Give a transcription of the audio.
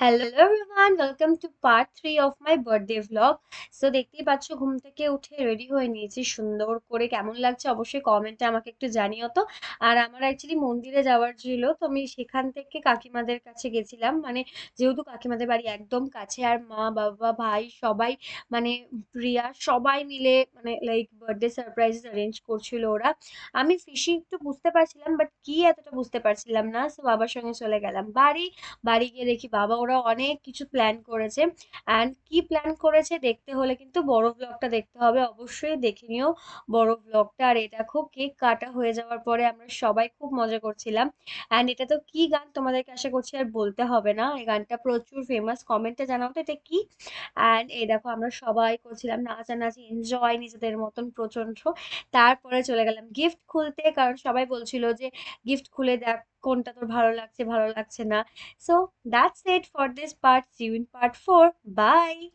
Hello everyone, welcome to part 3 of my birthday vlog. So দেখতেই পাচ্ছ, ঘুম থেকে উঠে রেডি হয়ে নিয়েছি সুন্দর করে। কেমন লাগছে অবশ্যই কমেন্টে আমাকে একটু জানিও তো। আর আমার অ্যাকচুয়ালি মন্দিরে যাওয়ার ছিল, তো আমি সেখান থেকে কাকিমাদের কাছে গেছিলাম। মানে যেহেতু কাকিমাদের বাড়ি একদম কাছে, আর মা বাবা ভাই সবাই, মানে প্রিয়া সবাই মিলে মানে লাইক বার্থডে সারপ্রাইজ অ্যারেঞ্জ করছিল ওরা। আমি ফিশি একটু বুঝতে পারছিলাম, বাট কি এতটা বুঝতে পারছিলাম না। সো বাবার সঙ্গে চলে গেলাম বাড়ি। বাড়ি গিয়ে দেখি বাবা ওরা অনেক কিছু প্ল্যান করেছে। অ্যান্ড কি প্ল্যান করেছে দেখতে হলে কিন্তু বড় ব্লগটা দেখতে হবে, অবশ্যই দেখে নিও বড় ব্লগটা। আর এটা খুব কেক কাটা হয়ে যাওয়ার পরে আমরা সবাই খুব মজা করছিলাম। অ্যান্ড এটা তো কি গান তোমাদেরকে আশা করছি আর বলতে হবে না, এই গানটা প্রচুর ফেমাস। কমেন্টে জানাও তো এটা কি। অ্যান্ড এই দেখো আমরা সবাই করছিলাম নাচানাচি, এনজয় নিজেদের মতন প্রচন্ড। তারপরে চলে গেলাম গিফট খুলতে, কারণ সবাই বলছিল যে গিফট খুলে দেখ কোনটা তোর ভালো লাগছে ভালো লাগছে না। So that's it for this part. See you in part 4. Bye.